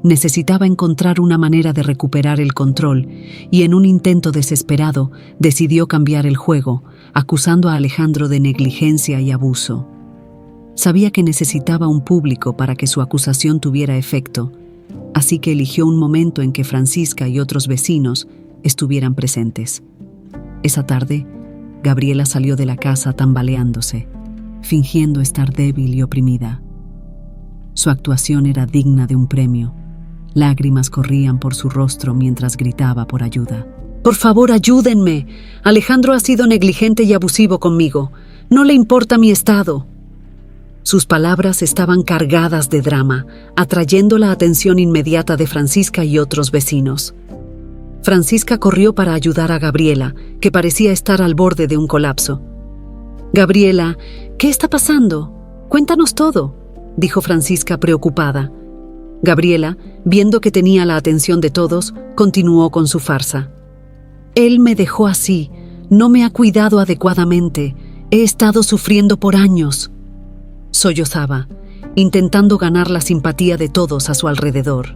Necesitaba encontrar una manera de recuperar el control y en un intento desesperado decidió cambiar el juego, acusando a Alejandro de negligencia y abuso. Sabía que necesitaba un público para que su acusación tuviera efecto, así que eligió un momento en que Francisca y otros vecinos estuvieran presentes. Esa tarde, Gabriela salió de la casa tambaleándose, fingiendo estar débil y oprimida. Su actuación era digna de un premio. Lágrimas corrían por su rostro mientras gritaba por ayuda. «Por favor, ayúdenme. Alejandro ha sido negligente y abusivo conmigo. No le importa mi estado». Sus palabras estaban cargadas de drama, atrayendo la atención inmediata de Francisca y otros vecinos. Francisca corrió para ayudar a Gabriela, que parecía estar al borde de un colapso. «Gabriela, ¿qué está pasando? Cuéntanos todo», dijo Francisca preocupada. Gabriela, viendo que tenía la atención de todos, continuó con su farsa. «Él me dejó así, no me ha cuidado adecuadamente, he estado sufriendo por años». Sollozaba, intentando ganar la simpatía de todos a su alrededor.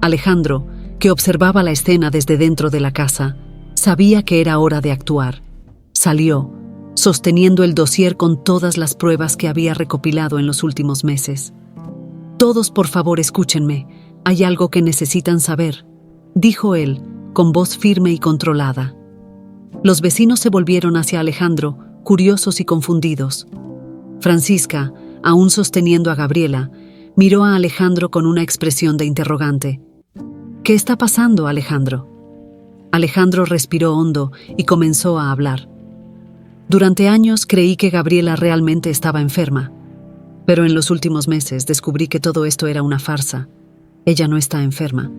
Alejandro, que observaba la escena desde dentro de la casa, sabía que era hora de actuar. Salió, sosteniendo el dossier con todas las pruebas que había recopilado en los últimos meses. «Todos, por favor, escúchenme. Hay algo que necesitan saber», dijo él, con voz firme y controlada. Los vecinos se volvieron hacia Alejandro, curiosos y confundidos. Francisca, aún sosteniendo a Gabriela, miró a Alejandro con una expresión de interrogante. «¿Qué está pasando, Alejandro?» Alejandro respiró hondo y comenzó a hablar. «Durante años creí que Gabriela realmente estaba enferma, pero en los últimos meses descubrí que todo esto era una farsa. Ella no está enferma.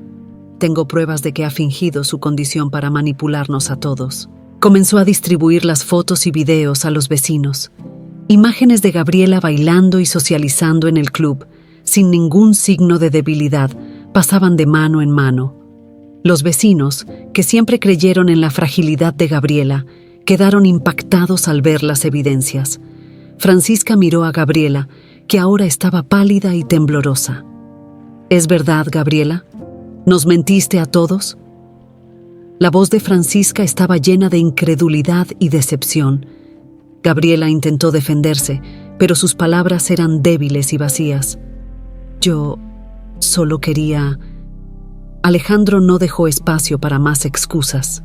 Tengo pruebas de que ha fingido su condición para manipularnos a todos». Comenzó a distribuir las fotos y videos a los vecinos. Imágenes de Gabriela bailando y socializando en el club, sin ningún signo de debilidad, pasaban de mano en mano. Los vecinos, que siempre creyeron en la fragilidad de Gabriela, quedaron impactados al ver las evidencias. Francisca miró a Gabriela, que ahora estaba pálida y temblorosa. ¿Es verdad, Gabriela? ¿Nos mentiste a todos? La voz de Francisca estaba llena de incredulidad y decepción. Gabriela intentó defenderse, pero sus palabras eran débiles y vacías. Yo solo quería... Alejandro no dejó espacio para más excusas.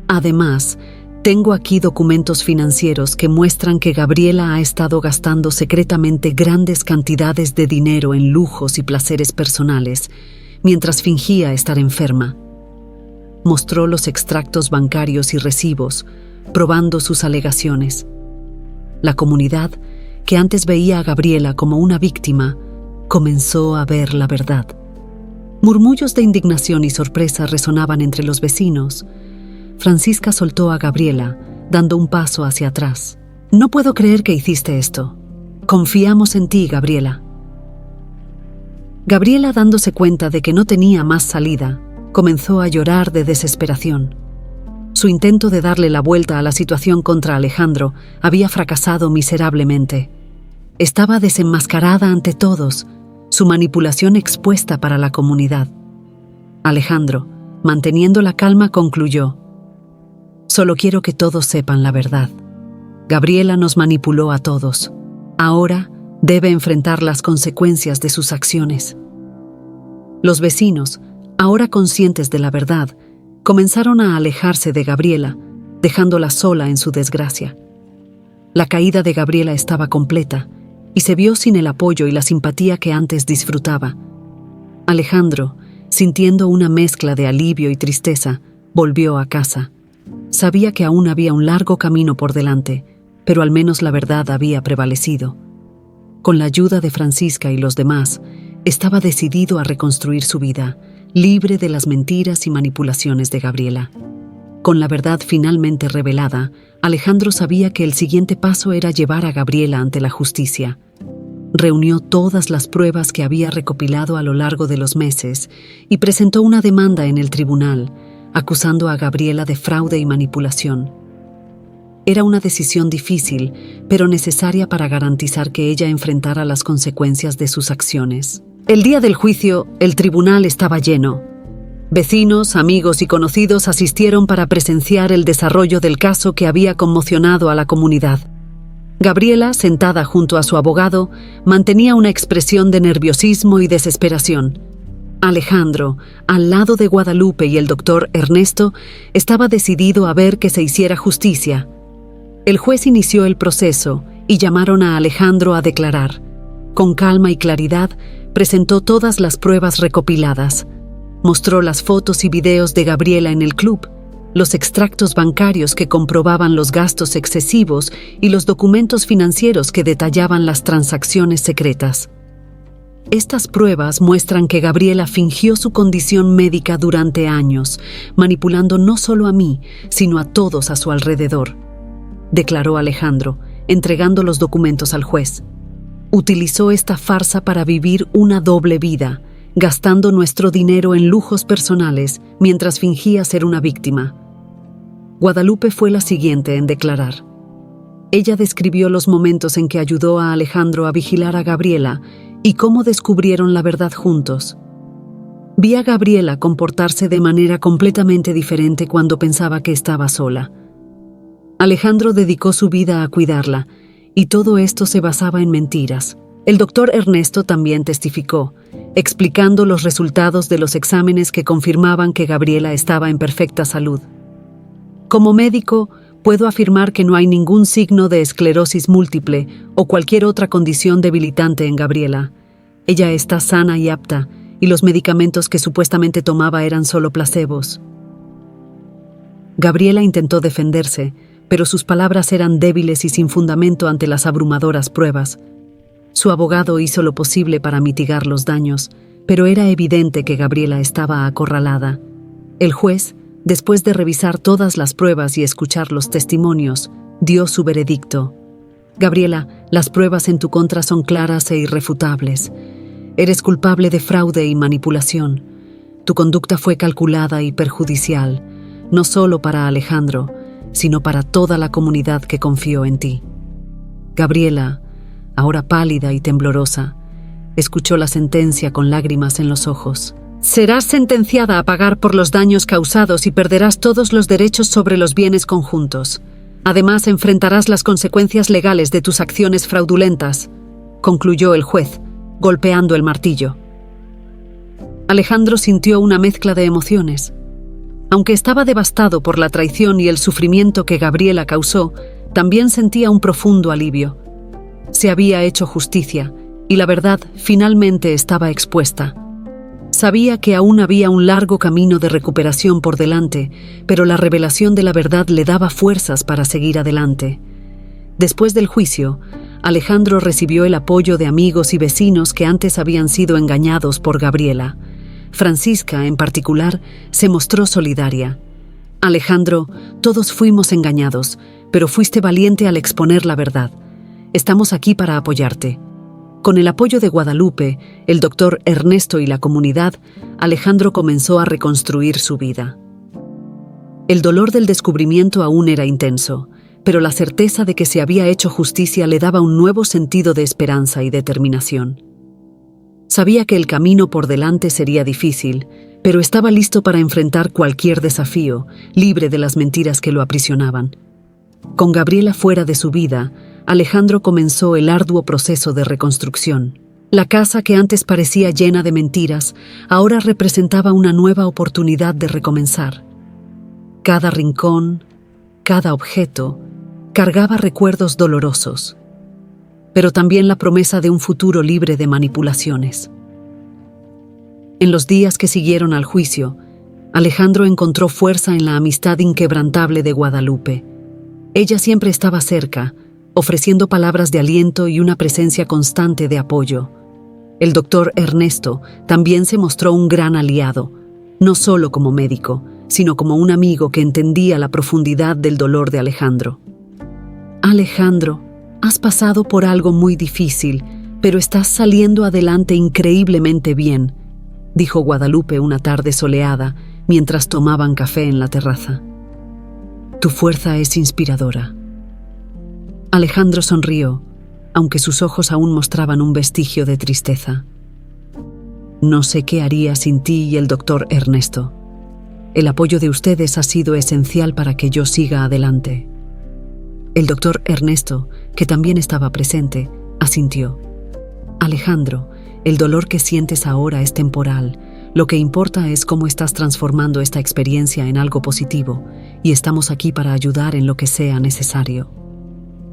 Además, tengo aquí documentos financieros que muestran que Gabriela ha estado gastando secretamente grandes cantidades de dinero en lujos y placeres personales, mientras fingía estar enferma. Mostró los extractos bancarios y recibos, probando sus alegaciones. La comunidad, que antes veía a Gabriela como una víctima, comenzó a ver la verdad. Murmullos de indignación y sorpresa resonaban entre los vecinos. Francisca soltó a Gabriela, dando un paso hacia atrás. No puedo creer que hiciste esto. Confiamos en ti, Gabriela. Gabriela, dándose cuenta de que no tenía más salida, comenzó a llorar de desesperación. Su intento de darle la vuelta a la situación contra Alejandro había fracasado miserablemente. Estaba desenmascarada ante todos, su manipulación expuesta para la comunidad. Alejandro, manteniendo la calma, concluyó: «Solo quiero que todos sepan la verdad. Gabriela nos manipuló a todos. Ahora debe enfrentar las consecuencias de sus acciones». Los vecinos, ahora conscientes de la verdad, comenzaron a alejarse de Gabriela, dejándola sola en su desgracia. La caída de Gabriela estaba completa y se vio sin el apoyo y la simpatía que antes disfrutaba. Alejandro, sintiendo una mezcla de alivio y tristeza, volvió a casa. Sabía que aún había un largo camino por delante, pero al menos la verdad había prevalecido. Con la ayuda de Francisca y los demás, estaba decidido a reconstruir su vida, libre de las mentiras y manipulaciones de Gabriela. Con la verdad finalmente revelada, Alejandro sabía que el siguiente paso era llevar a Gabriela ante la justicia. Reunió todas las pruebas que había recopilado a lo largo de los meses y presentó una demanda en el tribunal, acusando a Gabriela de fraude y manipulación. Era una decisión difícil, pero necesaria para garantizar que ella enfrentara las consecuencias de sus acciones. El día del juicio, el tribunal estaba lleno. Vecinos, amigos y conocidos asistieron para presenciar el desarrollo del caso que había conmocionado a la comunidad. Gabriela, sentada junto a su abogado, mantenía una expresión de nerviosismo y desesperación. Alejandro, al lado de Guadalupe y el doctor Ernesto, estaba decidido a ver que se hiciera justicia. El juez inició el proceso y llamaron a Alejandro a declarar. Con calma y claridad, presentó todas las pruebas recopiladas. Mostró las fotos y videos de Gabriela en el club, los extractos bancarios que comprobaban los gastos excesivos y los documentos financieros que detallaban las transacciones secretas. Estas pruebas muestran que Gabriela fingió su condición médica durante años, manipulando no solo a mí, sino a todos a su alrededor, declaró Alejandro, entregando los documentos al juez. Utilizó esta farsa para vivir una doble vida, gastando nuestro dinero en lujos personales mientras fingía ser una víctima. Guadalupe fue la siguiente en declarar. Ella describió los momentos en que ayudó a Alejandro a vigilar a Gabriela y cómo descubrieron la verdad juntos. Vi a Gabriela comportarse de manera completamente diferente cuando pensaba que estaba sola. Alejandro dedicó su vida a cuidarla, y todo esto se basaba en mentiras. El doctor Ernesto también testificó, explicando los resultados de los exámenes que confirmaban que Gabriela estaba en perfecta salud. Como médico, puedo afirmar que no hay ningún signo de esclerosis múltiple o cualquier otra condición debilitante en Gabriela. Ella está sana y apta, y los medicamentos que supuestamente tomaba eran solo placebos. Gabriela intentó defenderse, pero sus palabras eran débiles y sin fundamento ante las abrumadoras pruebas. Su abogado hizo lo posible para mitigar los daños, pero era evidente que Gabriela estaba acorralada. El juez, después de revisar todas las pruebas y escuchar los testimonios, dio su veredicto. Gabriela, las pruebas en tu contra son claras e irrefutables. Eres culpable de fraude y manipulación. Tu conducta fue calculada y perjudicial, no solo para Alejandro, sino para toda la comunidad que confió en ti. Gabriela, ahora pálida y temblorosa, escuchó la sentencia con lágrimas en los ojos. Serás sentenciada a pagar por los daños causados y perderás todos los derechos sobre los bienes conjuntos. Además, enfrentarás las consecuencias legales de tus acciones fraudulentas, concluyó el juez, golpeando el martillo. Alejandro sintió una mezcla de emociones. Aunque estaba devastado por la traición y el sufrimiento que Gabriela causó, también sentía un profundo alivio. Se había hecho justicia, y la verdad finalmente estaba expuesta. Sabía que aún había un largo camino de recuperación por delante, pero la revelación de la verdad le daba fuerzas para seguir adelante. Después del juicio, Alejandro recibió el apoyo de amigos y vecinos que antes habían sido engañados por Gabriela. Francisca, en particular, se mostró solidaria. Alejandro, todos fuimos engañados, pero fuiste valiente al exponer la verdad. Estamos aquí para apoyarte. Con el apoyo de Guadalupe, el doctor Ernesto y la comunidad, Alejandro comenzó a reconstruir su vida. El dolor del descubrimiento aún era intenso, pero la certeza de que se había hecho justicia le daba un nuevo sentido de esperanza y determinación. Sabía que el camino por delante sería difícil, pero estaba listo para enfrentar cualquier desafío, libre de las mentiras que lo aprisionaban. Con Gabriela fuera de su vida, Alejandro comenzó el arduo proceso de reconstrucción. La casa que antes parecía llena de mentiras, ahora representaba una nueva oportunidad de recomenzar. Cada rincón, cada objeto, cargaba recuerdos dolorosos, pero también la promesa de un futuro libre de manipulaciones. En los días que siguieron al juicio, Alejandro encontró fuerza en la amistad inquebrantable de Guadalupe. Ella siempre estaba cerca, ofreciendo palabras de aliento y una presencia constante de apoyo. El doctor Ernesto también se mostró un gran aliado, no solo como médico, sino como un amigo que entendía la profundidad del dolor de Alejandro. Alejandro, has pasado por algo muy difícil, pero estás saliendo adelante increíblemente bien, dijo Guadalupe una tarde soleada mientras tomaban café en la terraza. Tu fuerza es inspiradora. Alejandro sonrió, aunque sus ojos aún mostraban un vestigio de tristeza. No sé qué haría sin ti y el doctor Ernesto. El apoyo de ustedes ha sido esencial para que yo siga adelante. El doctor Ernesto, que también estaba presente, asintió. Alejandro, el dolor que sientes ahora es temporal. Lo que importa es cómo estás transformando esta experiencia en algo positivo, y estamos aquí para ayudar en lo que sea necesario.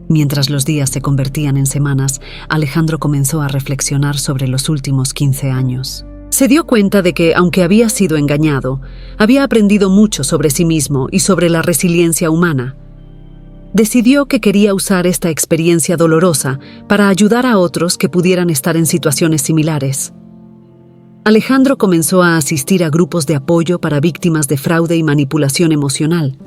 Mientras los días se convertían en semanas, Alejandro comenzó a reflexionar sobre los últimos 15 años. Se dio cuenta de que, aunque había sido engañado, había aprendido mucho sobre sí mismo y sobre la resiliencia humana. Decidió que quería usar esta experiencia dolorosa para ayudar a otros que pudieran estar en situaciones similares. Alejandro comenzó a asistir a grupos de apoyo para víctimas de fraude y manipulación emocional.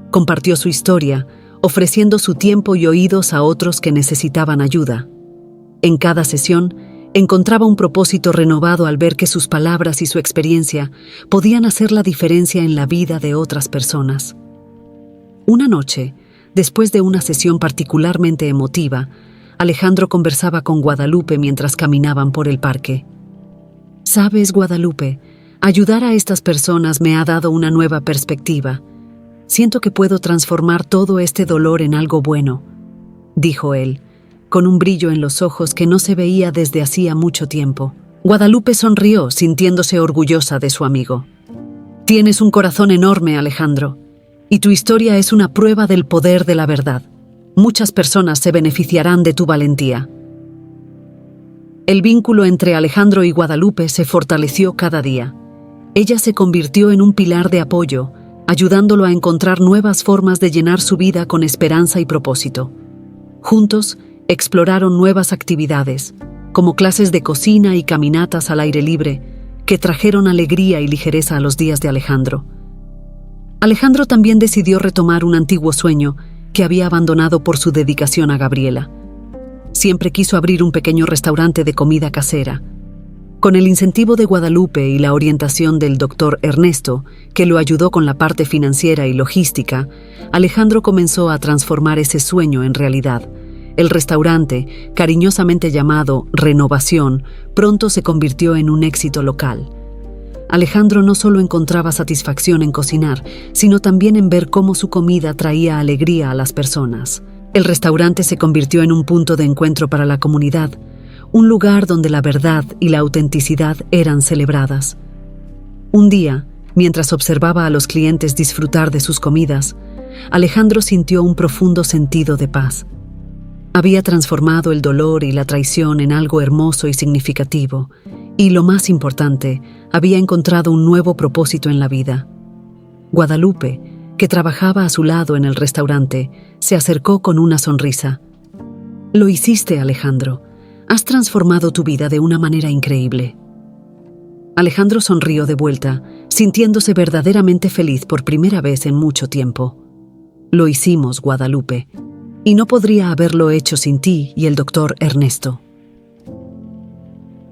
Compartió su historia, ofreciendo su tiempo y oídos a otros que necesitaban ayuda. En cada sesión, encontraba un propósito renovado al ver que sus palabras y su experiencia podían hacer la diferencia en la vida de otras personas. Una noche, después de una sesión particularmente emotiva, Alejandro conversaba con Guadalupe mientras caminaban por el parque. «Sabes, Guadalupe, ayudar a estas personas me ha dado una nueva perspectiva. Siento que puedo transformar todo este dolor en algo bueno», dijo él, con un brillo en los ojos que no se veía desde hacía mucho tiempo. Guadalupe sonrió, sintiéndose orgullosa de su amigo. «Tienes un corazón enorme, Alejandro, y tu historia es una prueba del poder de la verdad. Muchas personas se beneficiarán de tu valentía». El vínculo entre Alejandro y Guadalupe se fortaleció cada día. Ella se convirtió en un pilar de apoyo, ayudándolo a encontrar nuevas formas de llenar su vida con esperanza y propósito. Juntos, exploraron nuevas actividades, como clases de cocina y caminatas al aire libre, que trajeron alegría y ligereza a los días de Alejandro. Alejandro también decidió retomar un antiguo sueño, que había abandonado por su dedicación a Gabriela. Siempre quiso abrir un pequeño restaurante de comida casera. Con el incentivo de Guadalupe y la orientación del doctor Ernesto, que lo ayudó con la parte financiera y logística, Alejandro comenzó a transformar ese sueño en realidad. El restaurante, cariñosamente llamado Renovación, pronto se convirtió en un éxito local. Alejandro no solo encontraba satisfacción en cocinar, sino también en ver cómo su comida traía alegría a las personas. El restaurante se convirtió en un punto de encuentro para la comunidad, un lugar donde la verdad y la autenticidad eran celebradas. Un día, mientras observaba a los clientes disfrutar de sus comidas, Alejandro sintió un profundo sentido de paz. Había transformado el dolor y la traición en algo hermoso y significativo, y lo más importante, había encontrado un nuevo propósito en la vida. Guadalupe, que trabajaba a su lado en el restaurante, se acercó con una sonrisa. «Lo hiciste, Alejandro. Has transformado tu vida de una manera increíble». Alejandro sonrió de vuelta, sintiéndose verdaderamente feliz por primera vez en mucho tiempo. «Lo hicimos, Guadalupe, y no podría haberlo hecho sin ti y el doctor Ernesto».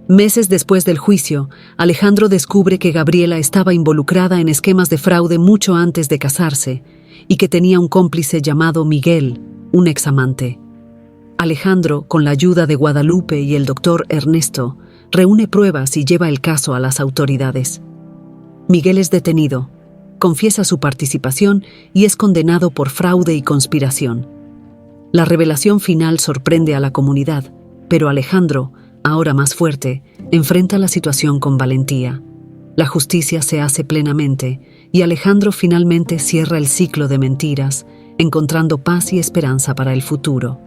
Meses después del juicio, Alejandro descubre que Gabriela estaba involucrada en esquemas de fraude mucho antes de casarse y que tenía un cómplice llamado Miguel, un examante. Alejandro, con la ayuda de Guadalupe y el doctor Ernesto, reúne pruebas y lleva el caso a las autoridades. Miguel es detenido, confiesa su participación y es condenado por fraude y conspiración. La revelación final sorprende a la comunidad, pero Alejandro, ahora más fuerte, enfrenta la situación con valentía. La justicia se hace plenamente y Alejandro finalmente cierra el ciclo de mentiras, encontrando paz y esperanza para el futuro.